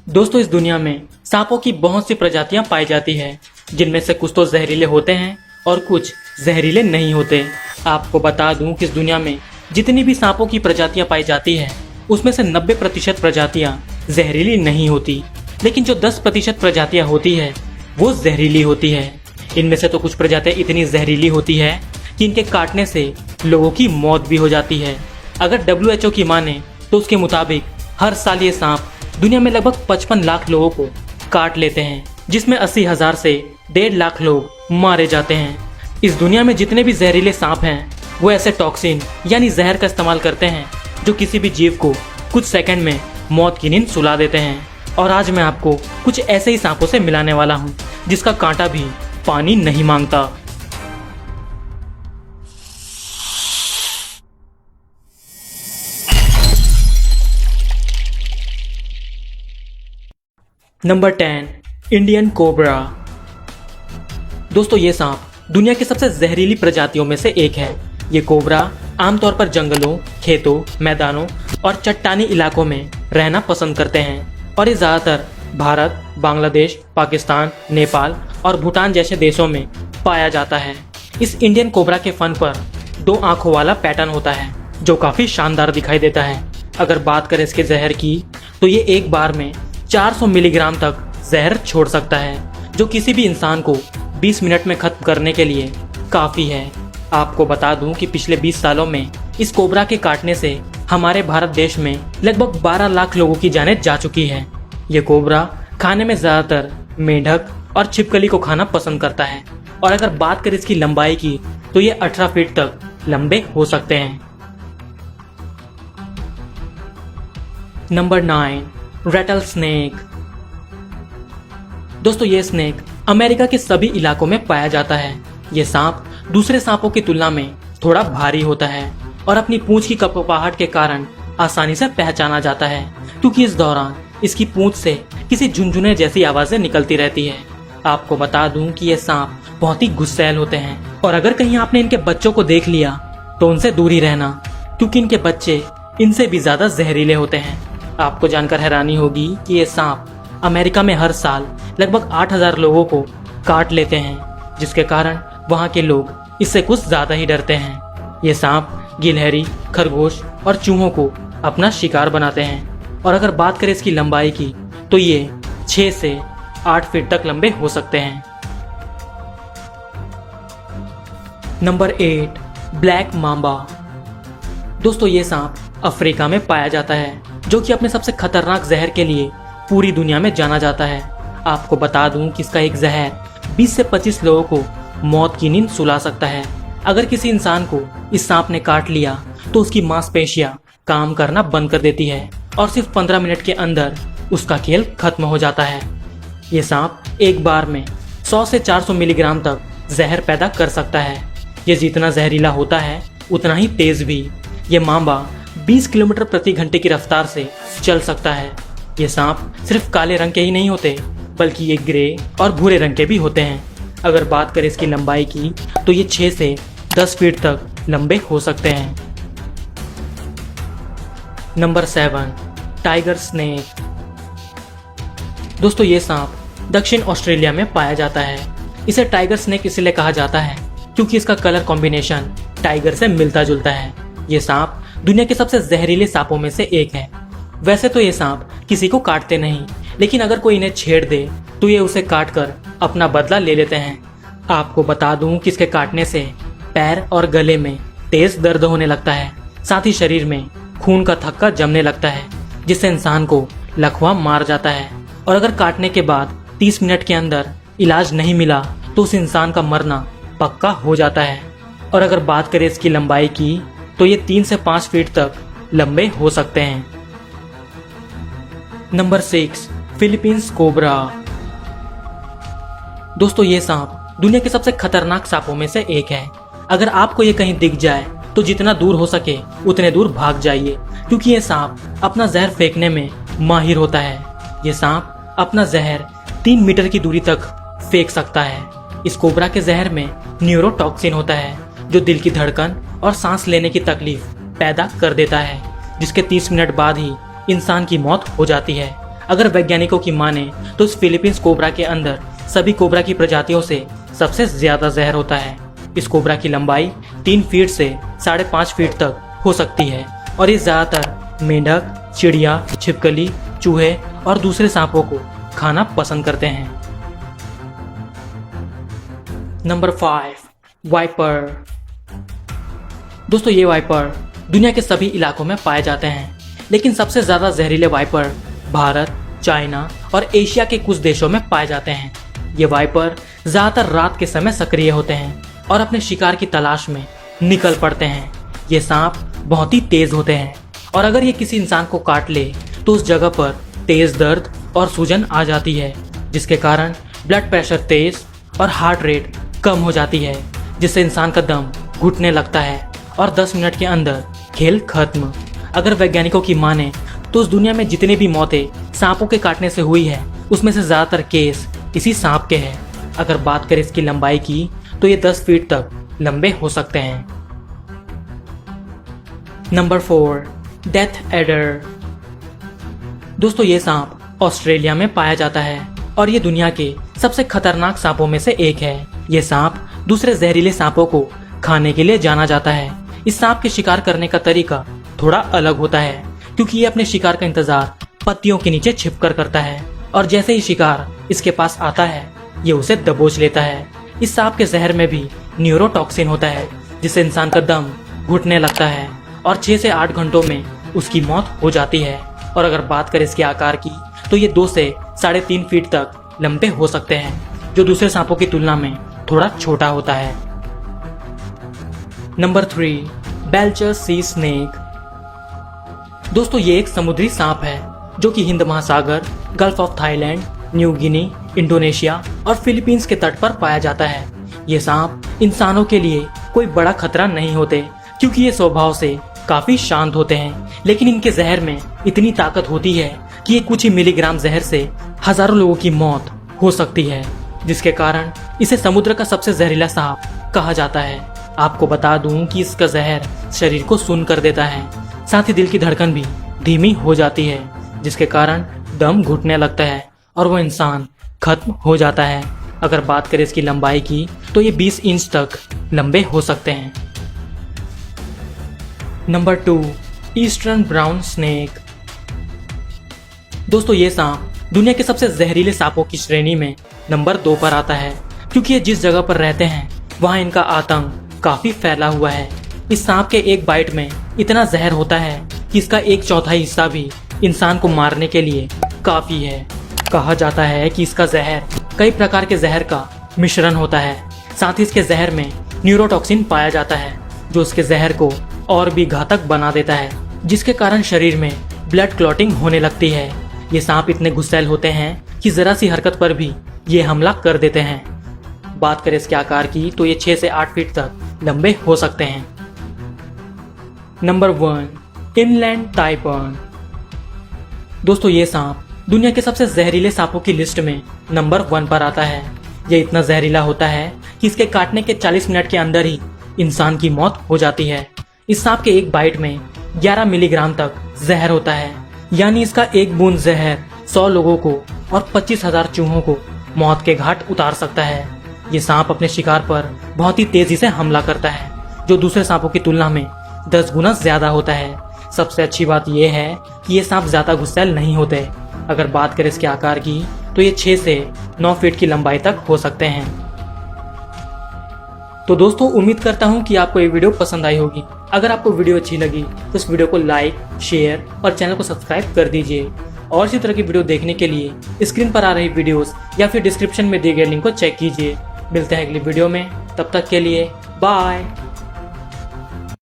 दोस्तों, इस दुनिया में सांपों की बहुत सी प्रजातियां पाई जाती है, जिनमें से कुछ तो जहरीले होते हैं और कुछ जहरीले नहीं होते। आपको बता दूं कि इस दुनिया में जितनी भी सांपों की प्रजातियां पाई जाती है, उसमें से 90% प्रजातियां जहरीली नहीं होती, लेकिन जो 10% प्रजातियां होती है वो जहरीली होती है। इनमें से तो कुछ प्रजातियां इतनी जहरीली होती है कि इनके काटने से लोगों की मौत भी हो जाती है। अगर WHO की माने तो उसके मुताबिक हर साल ये सांप दुनिया में लगभग 55 लाख लोगों को काट लेते हैं, जिसमें 80,000 से 1.5 लाख लोग मारे जाते हैं। इस दुनिया में जितने भी जहरीले सांप हैं वो ऐसे टॉक्सिन यानी जहर का इस्तेमाल करते हैं जो किसी भी जीव को कुछ सेकंड में मौत की नींद सुला देते हैं। और आज मैं आपको कुछ ऐसे ही सांपों से मिलाने वाला हूँ जिसका कांटा भी पानी नहीं मांगता। Number 10, Indian cobra. दोस्तों, ये सांप दुनिया की सबसे जहरीली प्रजातियों में से एक है। ये कोबरा आमतौर पर जंगलों, खेतों, मैदानों और चट्टानी इलाकों में रहना पसंद करते हैं और ये ज़्यादातर भारत, बांग्लादेश, पाकिस्तान, नेपाल और भूटान जैसे देशों में पाया जाता है। इस इंडियन कोबरा के फन पर 2 आंखों वाला पैटर्न होता है जो काफ़ी शानदार दिखाई देता है। अगर बात करें इसके जहर की तो ये एक बार में 400 मिलीग्राम तक जहर छोड़ सकता है, जो किसी भी इंसान को 20 मिनट में खत्म करने के लिए काफ़ी है। आपको बता दूं कि पिछले 20 सालों में इस कोबरा के काटने से हमारे भारत देश में लगभग 12 लाख लोगों की जानें जा चुकी हैं। ये कोबरा खाने में ज़्यादातर मेंढक और छिपकली को खाना पसंद करता है और अगर बात करें इसकी लंबाई की तो ये 18 फीट तक लंबे हो सकते हैं। Number 9, rattle snake. दोस्तों, ये स्नेक अमेरिका के सभी इलाकों में पाया जाता है। ये सांप दूसरे सांपों की तुलना में थोड़ा भारी होता है और अपनी पूंछ की कपकपाहट के कारण आसानी से पहचाना जाता है, क्योंकि इस दौरान इसकी पूंछ से किसी झुनझुने जैसी आवाजें निकलती रहती है। आपको बता दूं कि ये सांप बहुत ही गुस्सैल होते हैं और अगर कहीं आपने इनके बच्चों को देख लिया तो उनसे दूर ही रहना, क्योंकि इनके बच्चे इनसे भी ज्यादा जहरीले होते हैं। आपको जानकर हैरानी होगी कि ये सांप अमेरिका में हर साल लगभग 8,000 लोगों को काट लेते हैं, जिसके कारण वहाँ के लोग इससे कुछ ज्यादा ही डरते हैं। ये सांप गिलहरी, खरगोश और चूहों को अपना शिकार बनाते हैं और अगर बात करें इसकी लंबाई की तो ये 6 से 8 फीट तक लंबे हो सकते हैं। Number 8, black Mamba. दोस्तों, ये सांप अफ्रीका में पाया जाता है, जो कि अपने सबसे खतरनाक जहर के लिए पूरी दुनिया में जाना जाता है। आपको बता दूं कि इसका एक जहर 20 से 25 लोगों को मौत की नींद सुला सकता है। अगर किसी इंसान को इस सांप ने काट लिया तो उसकी मांसपेशियां काम करना बंद कर देती है और सिर्फ 15 मिनट के अंदर उसका खेल खत्म हो जाता है। ये सांप एक बार में 100 से 400 मिलीग्राम तक जहर पैदा कर सकता है। ये जितना जहरीला होता है उतना ही तेज भी। ये मांबा 20 किलोमीटर प्रति घंटे की रफ्तार से चल सकता है। ये सांप सिर्फ काले रंग के ही नहीं होते, बल्कि ये ग्रे और भूरे रंग के भी होते हैं। अगर बात करें इसकी लंबाई की तो ये 6 से 10 फीट तक लंबे हो सकते हैं। Number 7, tiger snake. दोस्तों, ये सांप दक्षिण ऑस्ट्रेलिया में पाया जाता है। इसे टाइगर स्नेक इसलिए कहा जाता है क्योंकि इसका कलर कॉम्बिनेशन टाइगर से मिलता जुलता है। ये सांप दुनिया के सबसे जहरीले सांपों में से एक है। वैसे तो ये सांप किसी को काटते नहीं, लेकिन अगर कोई इन्हें छेड़ दे तो ये उसे काटकर अपना बदला ले लेते हैं। आपको बता दूं कि इसके काटने से पैर और गले में तेज दर्द होने लगता है, साथ ही शरीर में खून का थक्का जमने लगता है, जिससे इंसान को लकवा मार जाता है। और अगर काटने के बाद 30 मिनट के अंदर इलाज नहीं मिला तो उस इंसान का मरना पक्का हो जाता है। और अगर बात करें इसकी लंबाई की तो ये 3 से 5 फीट तक लंबे हो सकते हैं। Number 6, Philippines cobra. दोस्तों, ये सांप दुनिया के सबसे खतरनाक सांपों में से एक है। अगर आपको ये कहीं दिख जाए तो जितना दूर हो सके उतने दूर भाग जाइए, क्योंकि ये सांप अपना जहर फेंकने में माहिर होता है। ये सांप अपना जहर 3 मीटर की दूरी तक फेंक सकता है। इस कोबरा के जहर में न्यूरोटॉक्सिन होता है, जो दिल की धड़कन और सांस लेने की तकलीफ पैदा कर देता है, जिसके 30 मिनट बाद ही इंसान की मौत हो जाती है। अगर वैज्ञानिकों की माने तो इस फिलीपींस कोबरा के अंदर सभी कोबरा की प्रजातियों से सबसे ज्यादा जहर होता है। इस कोबरा की लंबाई 3 फीट से 5.5 फीट तक हो सकती है और ये ज्यादातर मेंढक, चिड़िया, छिपकली, चूहे और दूसरे सांपों को खाना पसंद करते हैं। Number 5, viper. दोस्तों ये वाइपर दुनिया के सभी इलाकों में पाए जाते हैं, लेकिन सबसे ज्यादा जहरीले वाइपर भारत, चाइना और एशिया के कुछ देशों में पाए जाते हैं। ये वाइपर ज्यादातर रात के समय सक्रिय होते हैं और अपने शिकार की तलाश में निकल पड़ते हैं। ये सांप बहुत ही तेज होते हैं और अगर ये किसी इंसान को काट ले तो उस जगह पर तेज दर्द और सूजन आ जाती है, जिसके कारण ब्लड प्रेशर तेज और हार्ट रेट कम हो जाती है, जिससे इंसान का दम घुटने लगता है और 10 मिनट के अंदर खेल खत्म। अगर वैज्ञानिकों की माने तो उस दुनिया में जितनी भी मौतें सांपों के काटने से हुई है उसमें से ज्यादातर केस इसी सांप के हैं। अगर बात करें इसकी लंबाई की तो ये 10 फीट तक लंबे हो सकते हैं। Number 4, death adder. दोस्तों ये सांप ऑस्ट्रेलिया में पाया जाता है और ये दुनिया के सबसे खतरनाक सांपों में से एक है। ये सांप दूसरे जहरीले सांपों को खाने के लिए जाना जाता है। इस सांप के शिकार करने का तरीका थोड़ा अलग होता है, क्योंकि ये अपने शिकार का इंतजार पत्तियों के नीचे छिपकर करता है और जैसे ही शिकार इसके पास आता है ये उसे दबोच लेता है। इस सांप के जहर में भी न्यूरोटॉक्सिन होता है, जिससे इंसान का दम घुटने लगता है और 6 से 8 घंटों में उसकी मौत हो जाती है। और अगर बात करें इसके आकार की तो ये 2 से 3.5 फीट तक लंबे हो सकते हैं, जो दूसरे सांपों की तुलना में थोड़ा छोटा होता है। नंबर 3, बेल्चर सी स्नेक। दोस्तों ये एक समुद्री सांप है जो कि हिंद महासागर, gulf of Thailand, New Guinea, Indonesia और फिलीपींस के तट पर पाया जाता है। ये सांप इंसानों के लिए कोई बड़ा खतरा नहीं होते, क्योंकि ये स्वभाव से काफी शांत होते हैं, लेकिन इनके जहर में इतनी ताकत होती है कि ये कुछ ही मिलीग्राम जहर से हजारों लोगों की मौत हो सकती है, जिसके कारण इसे समुद्र का सबसे जहरीला सांप कहा जाता है। आपको बता दूं कि इसका जहर शरीर को सुन्न कर देता है, साथ ही दिल की धड़कन भी धीमी हो जाती है, जिसके कारण दम घुटने लगता है और वो इंसान खत्म हो जाता है। अगर बात करें इसकी लंबाई की तो ये 20 इंच तक लंबे हो सकते हैं। Number 2, eastern brown snake. दोस्तों ये सांप दुनिया के सबसे जहरीले सांपों की श्रेणी में नंबर 2 पर आता है, क्योंकि ये जिस जगह पर रहते हैं वहाँ इनका आतंक काफी फैला हुआ है। इस सांप के एक बाइट में इतना जहर होता है कि इसका 1/4 हिस्सा भी इंसान को मारने के लिए काफी है। कहा जाता है कि इसका जहर कई प्रकार के जहर का मिश्रण होता है। साथ ही इसके जहर में न्यूरोटॉक्सिन पाया जाता है, जो इसके जहर को और भी घातक बना देता है, जिसके कारण शरीर में ब्लड क्लॉटिंग होने लगती है। ये सांप इतने गुस्सैल होते हैं कि जरा सी हरकत पर भी ये हमला कर देते हैं। बात करें इसके आकार की तो ये 6 से 8 फीट तक लंबे हो सकते हैं। Number 1, inland taipan. दोस्तों ये सांप दुनिया के सबसे जहरीले सांपों की लिस्ट में नंबर 1 पर आता है। यह इतना जहरीला होता है कि इसके काटने के 40 मिनट के अंदर ही इंसान की मौत हो जाती है। इस सांप के एक बाइट में 11 मिलीग्राम तक जहर होता है, यानी इसका एक बूंद जहर 100 लोगों को और 25,000 चूहों को मौत के घाट उतार सकता है। ये सांप अपने शिकार पर बहुत ही तेजी से हमला करता है, जो दूसरे सांपों की तुलना में 10 गुना ज्यादा होता है। सबसे अच्छी बात यह है कि ये सांप ज्यादा गुस्सैल नहीं होते। अगर बात करें इसके आकार की तो ये 6 से 9 फीट की लंबाई तक हो सकते हैं। तो दोस्तों उम्मीद करता हूँ कि आपको ये वीडियो पसंद आई होगी। अगर आपको वीडियो अच्छी लगी तो इस वीडियो को लाइक, शेयर और चैनल को सब्सक्राइब कर दीजिए। और इसी तरह की वीडियो देखने के लिए स्क्रीन पर आ रही वीडियोस या फिर डिस्क्रिप्शन में दिए गए लिंक को चेक कीजिए। मिलते हैं अगली वीडियो में, तब तक के लिए बाय।